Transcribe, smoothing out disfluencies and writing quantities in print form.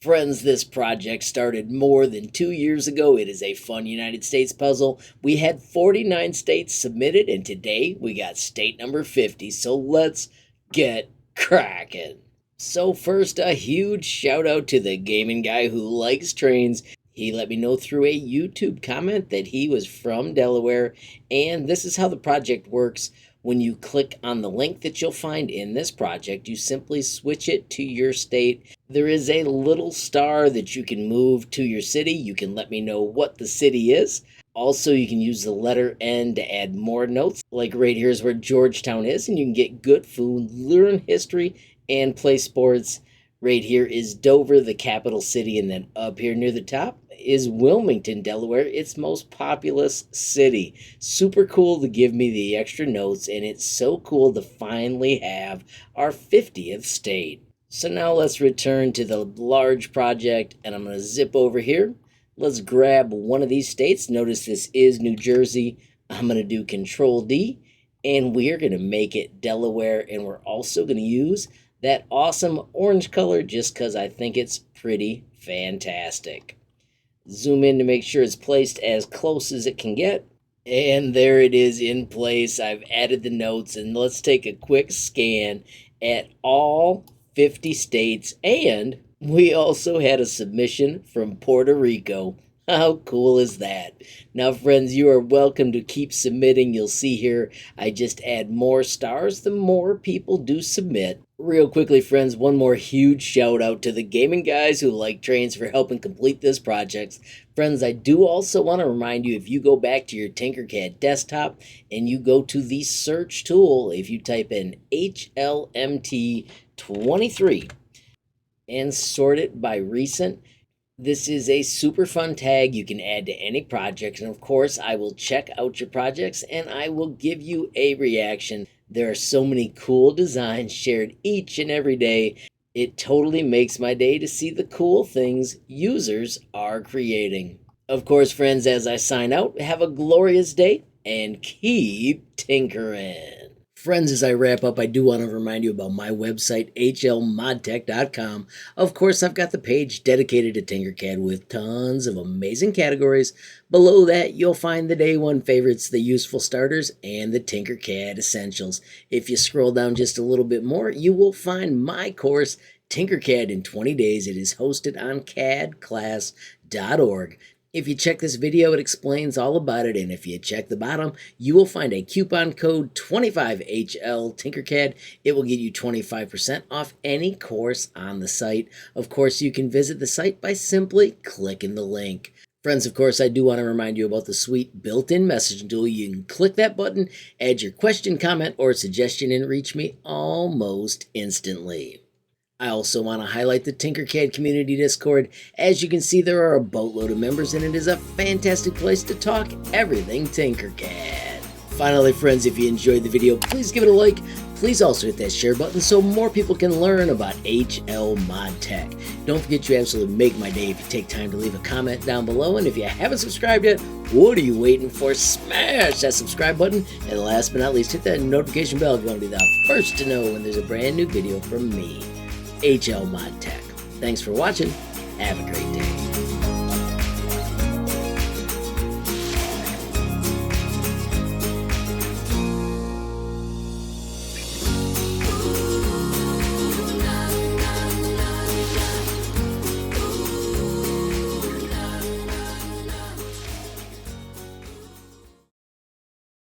Friends, this project started more than 2 years ago. It is a fun United States puzzle. We had 49 states submitted, and today we got state number 50. So let's get cracking. So, first, a huge shout out to the gaming guy who likes trains. He let me know through a YouTube comment that he was from Delaware, and this is how the project works. When you click on the link that you'll find in this project, you simply switch it to your state. There is a little star that you can move to your city. You can let me know what the city is. Also, you can use the letter N to add more notes. Like right here is where Georgetown is, and you can get good food, learn history, and play sports. Right here is Dover, the capital city, and then up here near the top is Wilmington, Delaware, its most populous city. Super cool to give me the extra notes, and it's so cool to finally have our 50th state. So now let's return to the large project, and I'm going to zip over here. Let's grab one of these states. Notice this is New Jersey. I'm going to do Control D, and we're going to make it Delaware, and we're also going to use that awesome orange color just because I think it's pretty fantastic. Zoom in to make sure it's placed as close as it can get. And there it is in place. I've added the notes, and let's take a quick scan at all 50 states. And we also had a submission from Puerto Rico. How cool is that? Now, friends, you are welcome to keep submitting. You'll see here I just add more stars the more people do submit. Real quickly, friends, one more huge shout out to the gaming guys who like trains for helping complete this project. Friends, I do also want to remind you, if you go back to your Tinkercad desktop and you go to the search tool, if you type in HLMT23 and sort it by recent, this is a super fun tag you can add to any project, and of course I will check out your projects and I will give you a reaction. There are so many cool designs shared each and every day. It totally makes my day to see the cool things users are creating. Of course, friends, as I sign out, have a glorious day and keep tinkering. Friends, as I wrap up, I do want to remind you about my website, hlmodtech.com. Of course, I've got the page dedicated to Tinkercad with tons of amazing categories. Below that, you'll find the day one favorites, the useful starters, and the Tinkercad essentials. If you scroll down just a little bit more, you will find my course, Tinkercad in 20 Days. It is hosted on cadclass.org. If you check this video, it explains all about it, and if you check the bottom, you will find a coupon code 25HL Tinkercad. It will get you 25% off any course on the site. Of course, you can visit the site by simply clicking the link. Friends, of course, I do want to remind you about the sweet built-in messaging tool. You can click that button, add your question, comment, or suggestion, and reach me almost instantly. I also want to highlight the Tinkercad Community Discord. As you can see, there are a boatload of members, and it is a fantastic place to talk everything Tinkercad. Finally, friends, if you enjoyed the video, please give it a like. Please also hit that share button so more people can learn about HL Modtech. Don't forget, you absolutely make my day if you take time to leave a comment down below. And if you haven't subscribed yet, what are you waiting for? Smash that subscribe button. And last but not least, hit that notification bell if you want to be the first to know when there's a brand new video from me, HL Modtech. Thanks for watching. Have a great day.